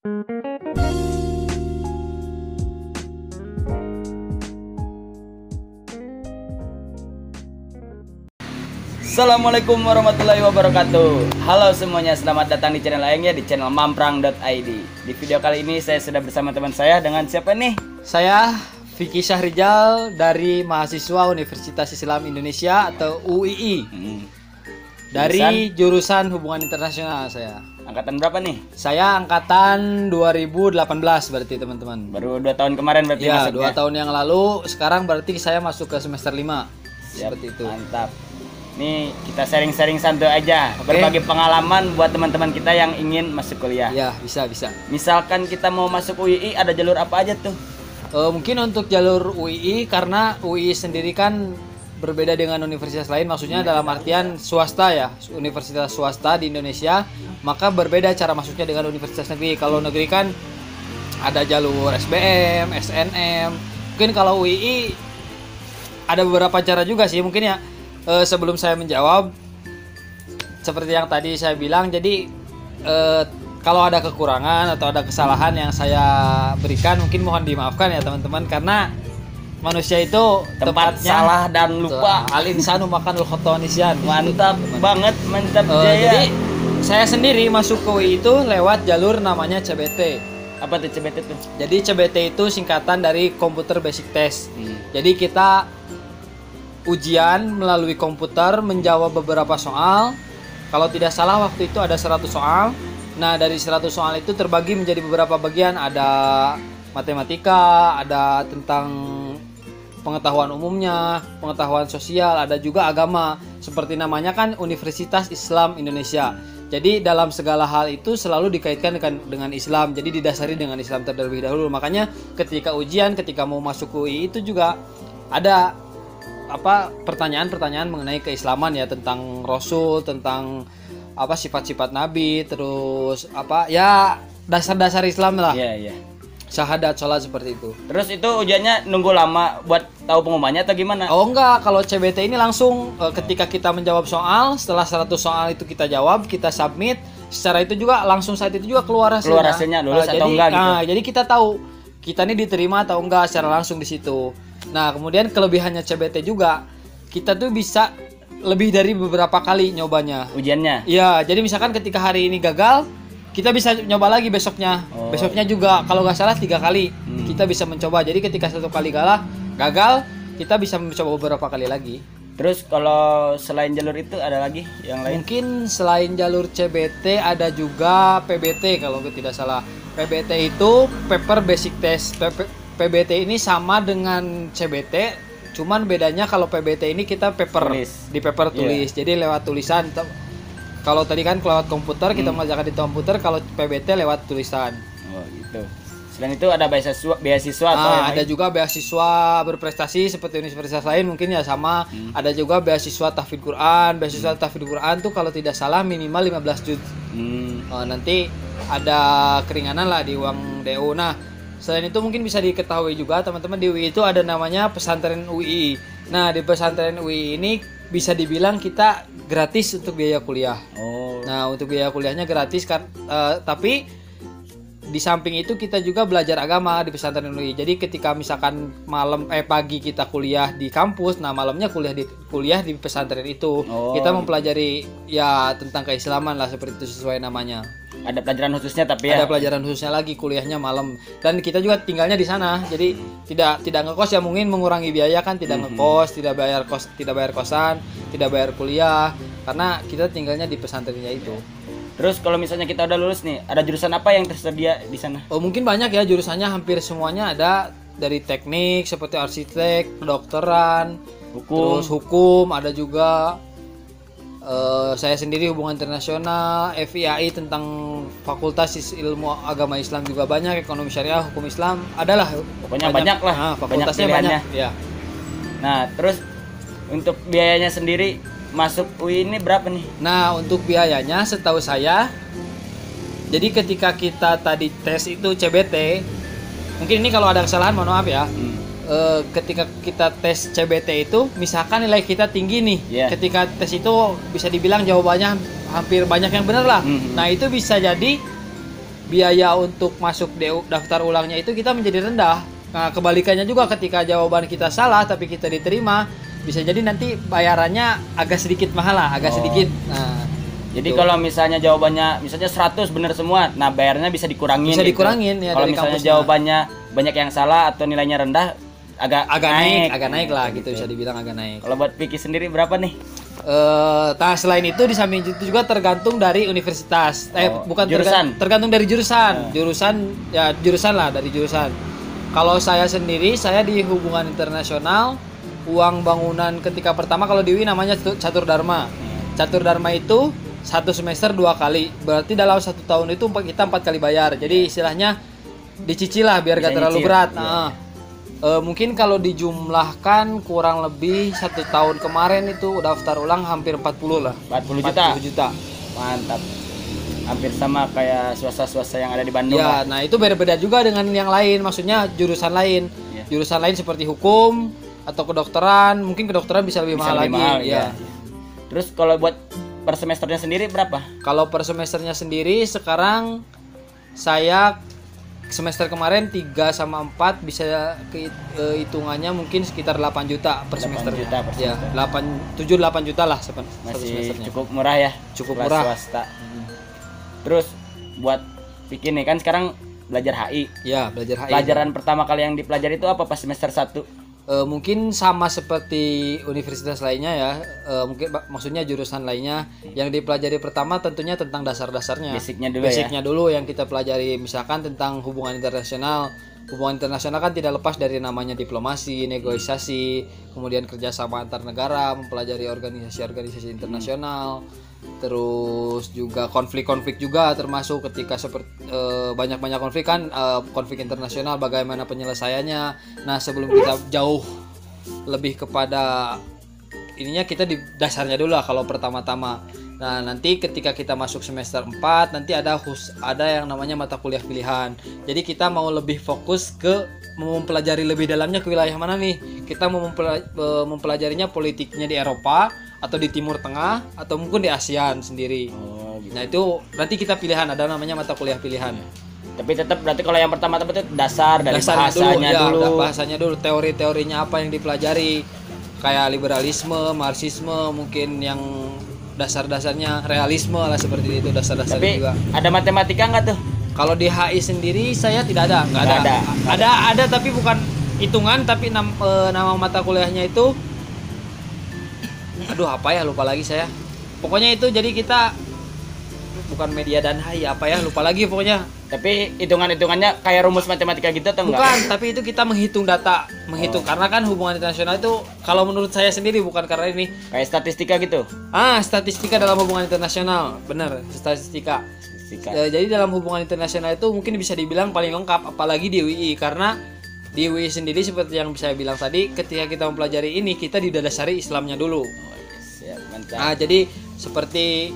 Assalamualaikum warahmatullahi wabarakatuh. Halo semuanya, selamat datang di channel lainnya, di channel mamprang.id. Di video kali ini saya sudah bersama teman saya. Dengan siapa nih? Saya Vicky Syahrijal dari mahasiswa Universitas Islam Indonesia atau UII. Dari jurusan Hubungan Internasional saya. Angkatan berapa nih? Saya angkatan 2018 berarti teman-teman. Baru 2 tahun kemarin berarti ya, masuknya? 2 tahun yang lalu. Sekarang berarti saya masuk ke semester 5. Siap, seperti itu. Mantap. Nih kita sharing-sharing santai aja, berbagi pengalaman buat teman-teman kita yang ingin masuk kuliah. Ya, bisa. Misalkan kita mau masuk UII, ada jalur apa aja tuh? Mungkin untuk jalur UII, karena UII sendiri kan berbeda dengan universitas lain, maksudnya dalam artian swasta ya, universitas swasta di Indonesia, maka berbeda cara masuknya dengan universitas negeri. Kalau negeri kan ada jalur SBM, SNM. Mungkin kalau UII ada beberapa cara juga sih, mungkin ya. Sebelum saya menjawab, seperti yang tadi saya bilang, jadi kalau ada kekurangan atau ada kesalahan yang saya berikan, mungkin mohon dimaafkan ya teman-teman, karena manusia itu Tempat tempatnya salah dan lupa. Al-insanu makanul khoto'un nisyan. Mantap banget, mantap jaya. Jadi saya sendiri masuk ke UI itu lewat jalur namanya CBT. Apa tuh CBT tuh? Jadi CBT itu singkatan dari Computer Basic Test. Jadi kita ujian melalui komputer, menjawab beberapa soal. Kalau tidak salah waktu itu ada 100 soal. Nah, dari 100 soal itu terbagi menjadi beberapa bagian. Ada matematika, ada tentang pengetahuan umumnya, pengetahuan sosial, ada juga agama. Seperti namanya kan Universitas Islam Indonesia. Jadi dalam segala hal itu selalu dikaitkan dengan Islam. Jadi didasari dengan Islam terlebih dahulu. Makanya ketika ujian, ketika mau masuk UI itu juga ada pertanyaan-pertanyaan mengenai keislaman ya, tentang Rasul, tentang sifat-sifat Nabi, terus dasar-dasar Islam lah. Iya. Syahadat, sholat, seperti itu. Terus itu ujiannya nunggu lama buat tahu pengumumannya atau gimana? Oh enggak, kalau CBT ini langsung ketika kita menjawab soal, setelah 100 soal itu kita jawab, kita submit, secara itu juga langsung saat itu juga keluar hasilnya. Lulus atau enggak gitu. Nah, jadi kita tahu kita ini diterima atau enggak secara langsung di situ. Nah, kemudian kelebihannya CBT juga, kita tuh bisa lebih dari beberapa kali nyobanya. Ujiannya? Iya, jadi misalkan ketika hari ini gagal, kita bisa nyoba lagi besoknya. Besoknya juga, kalau nggak salah 3 kali kita bisa mencoba. Jadi ketika 1 kali gagal, kita bisa mencoba beberapa kali lagi. Terus kalau selain jalur itu ada lagi yang lain? Mungkin selain jalur CBT ada juga PBT kalau tidak salah. PBT itu Paper Basic Test. PBT ini sama dengan CBT, cuman bedanya kalau PBT ini kita paper tulis. Jadi lewat tulisan. Kalau tadi kan lewat komputer, kita mengerjakan di komputer. Kalau PBT lewat tulisan. Oh gitu. Selain itu ada beasiswa atau yang ada lain? juga beasiswa berprestasi seperti universitas lain mungkin ya sama. Ada juga beasiswa tahfidz Quran. Beasiswa tahfidz Quran tuh kalau tidak salah minimal 15 juz. Nanti ada keringanan lah di uang DO. Nah, selain itu mungkin bisa diketahui juga teman-teman, di UI itu ada namanya pesantren UI. Nah, di pesantren UI ini bisa dibilang kita gratis untuk biaya kuliah. Nah, untuk biaya kuliahnya gratis kan, tapi di samping itu kita juga belajar agama di pesantren UI. Jadi ketika misalkan pagi kita kuliah di kampus, nah malamnya kuliah di pesantren itu. Kita mempelajari ya tentang keislaman lah, seperti itu sesuai namanya. Ada pelajaran khususnya tapi ya. Ada pelajaran khususnya lagi, kuliahnya malam. Dan kita juga tinggalnya di sana. Jadi tidak ngekos ya, mungkin mengurangi biaya kan, tidak ngekos, tidak bayar kosan, tidak bayar kuliah, karena kita tinggalnya di pesantrennya itu. Terus kalau misalnya kita udah lulus nih, ada jurusan apa yang tersedia di sana? Mungkin banyak ya jurusannya, hampir semuanya ada, dari teknik seperti arsitek, kedokteran, terus hukum ada juga. Saya sendiri hubungan internasional, FIAI tentang Fakultas Ilmu Agama Islam juga banyak, ekonomi syariah, hukum Islam, adalah pokoknya banyak lah. Fakultasnya banyak ya. Nah, terus untuk biayanya sendiri masuk UI ini berapa nih? Nah, untuk biayanya setahu saya, jadi ketika kita tadi tes itu CBT, mungkin ini kalau ada kesalahan mohon maaf ya. Ketika kita tes CBT itu, misalkan nilai kita tinggi nih, ketika tes itu bisa dibilang jawabannya hampir banyak yang benar lah. Nah, itu bisa jadi biaya untuk masuk daftar ulangnya itu kita menjadi rendah. Nah, kebalikannya juga ketika jawaban kita salah tapi kita diterima, bisa jadi nanti bayarannya agak sedikit mahal lah, agak sedikit. Nah, jadi kalau misalnya jawabannya misalnya 100 benar semua, nah bayarnya bisa dikurangin. Bisa dikurangin gitu. ya. Kalau misalnya jawabannya banyak yang salah atau nilainya rendah, agak naik lah gitu, bisa dibilang agak naik. Kalau buat Vicky sendiri berapa nih? Nah selain itu di samping itu juga tergantung dari universitas. Bukan jurusan. Tergantung dari jurusan. Jurusan lah, dari jurusan. Kalau saya sendiri, saya di hubungan internasional, uang bangunan ketika pertama kalau di UI namanya Catur Dharma. Catur Dharma itu 1 semester 2 kali. Berarti dalam 1 tahun itu kita 4 kali bayar. Jadi istilahnya dicicil lah biar gak terlalu berat. Mungkin kalau dijumlahkan kurang lebih 1 tahun kemarin itu daftar ulang hampir 40 lah. 40 juta. Mantap. Hampir sama kayak swasta-swasta yang ada di Bandung. Ya, nah itu beda-beda juga dengan yang lain. Maksudnya jurusan lain. Jurusan lain seperti hukum atau kedokteran. Mungkin kedokteran bisa lebih mahal lagi. Ya. Terus kalau buat per semesternya sendiri berapa? Kalau per semesternya sendiri sekarang saya semester kemarin 3 sama 4 bisa hitungannya mungkin sekitar 8 juta per semester. 8 juta per semester. Ya, 7-8 juta lah satu semesternya. Cukup murah ya. Cukup murah. Swasta. Terus buat bikin nih kan sekarang belajar HI. Ya, belajar HI. Pelajaran pertama kali yang dipelajari itu apa pas semester 1? Mungkin sama seperti universitas lainnya ya. Mungkin maksudnya jurusan lainnya yang dipelajari pertama tentunya tentang dasar-dasarnya. Basicnya dulu yang kita pelajari, misalkan tentang hubungan internasional. Hubungan internasional kan tidak lepas dari namanya diplomasi, negosiasi, kemudian kerjasama antar negara, mempelajari organisasi-organisasi internasional. Terus juga konflik-konflik juga termasuk ketika seperti banyak-banyak konflik kan, konflik internasional bagaimana penyelesaiannya. Nah, sebelum kita jauh lebih kepada ininya, kita di dasarnya dulu lah kalau pertama-tama. Nah, nanti ketika kita masuk semester 4 nanti ada yang namanya mata kuliah pilihan. Jadi kita mau lebih fokus ke mempelajari lebih dalamnya ke wilayah mana nih. Kita mau mempelajarinya politiknya di Eropa atau di Timur Tengah atau mungkin di ASEAN sendiri. Gitu. Nah, itu nanti kita pilihan, ada namanya mata kuliah pilihan. Tapi tetap berarti kalau yang pertama-tama itu dasar dari bahasanya dulu. Bahasanya dulu, teori-teorinya apa yang dipelajari. Kayak liberalisme, marxisme, mungkin yang dasar-dasarnya realisme lah, seperti itu dasar-dasar juga. Tapi ada matematika nggak tuh? Kalau di HI sendiri saya tidak ada. Ada tapi bukan hitungan, tapi nama mata kuliahnya itu apa ya, lupa lagi saya. Pokoknya itu, jadi kita bukan media dan HI lupa lagi pokoknya. Tapi hitungannya kayak rumus matematika gitu atau enggak? Bukan, tapi itu kita menghitung data, karena kan hubungan internasional itu kalau menurut saya sendiri, bukan karena ini kayak statistika gitu. Statistika dalam hubungan internasional, benar, statistika. Jadi dalam hubungan internasional itu mungkin bisa dibilang paling lengkap, apalagi di UI, karena di UI sendiri seperti yang saya bilang tadi, ketika kita mempelajari ini kita didasari Islamnya dulu. Nah, jadi seperti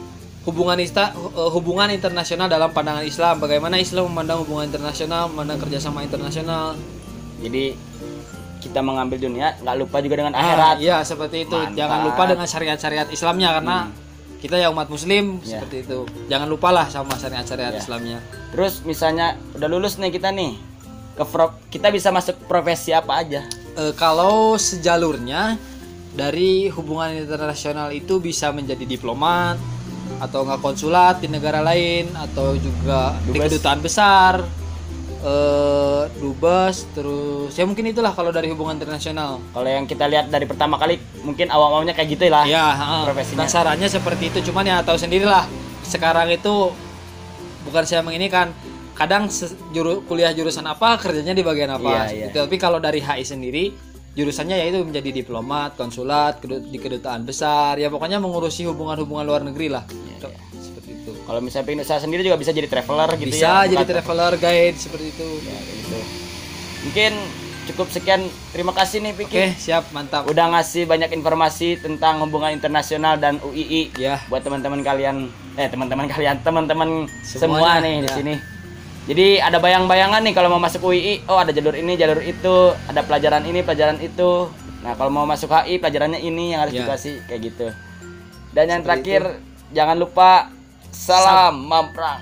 hubungan internasional dalam pandangan Islam, bagaimana Islam memandang hubungan internasional, memandang kerjasama internasional. Jadi kita mengambil dunia, nggak lupa juga dengan akhirat. Iya, seperti itu. Mantap. Jangan lupa dengan syariat-syariat Islamnya, karena kita ya umat Muslim, seperti itu. Jangan lupalah sama syariat-syariat Islamnya. Terus misalnya udah lulus nih kita nih, kita bisa masuk profesi apa aja? Kalau sejalurnya dari hubungan internasional itu bisa menjadi diplomat, atau nggak konsulat di negara lain, atau juga di kedutaan besar, dubes, terus ya mungkin itulah kalau dari hubungan internasional. Kalau yang kita lihat dari pertama kali mungkin awal-awalnya kayak gitu lah ya, profesinya. Dasarannya seperti itu, cuman ya tahu sendirilah sekarang itu bukan saya menginikan, kadang kuliah jurusan apa kerjanya di bagian apa. Tapi kalau dari HI sendiri jurusannya yaitu menjadi diplomat, konsulat, di kedutaan besar, ya pokoknya mengurusi hubungan-hubungan luar negeri lah. Seperti itu. Kalau misalnya pengen usaha sendiri juga bisa jadi traveler gitu bisa ya. Bisa jadi traveler, guide, seperti itu. Ya, gitu. Mungkin cukup sekian. Terima kasih nih Vicky. Oke, siap, mantap. Udah ngasih banyak informasi tentang hubungan internasional dan UII. Ya. Buat teman-teman semua nih di sini. Jadi ada bayang-bayangan nih kalau mau masuk UI, ada jalur ini, jalur itu, ada pelajaran ini, pelajaran itu. Nah, kalau mau masuk HI, pelajarannya ini yang harus dikasih, kayak gitu. Dan yang terakhir, jangan lupa salam Mamprang.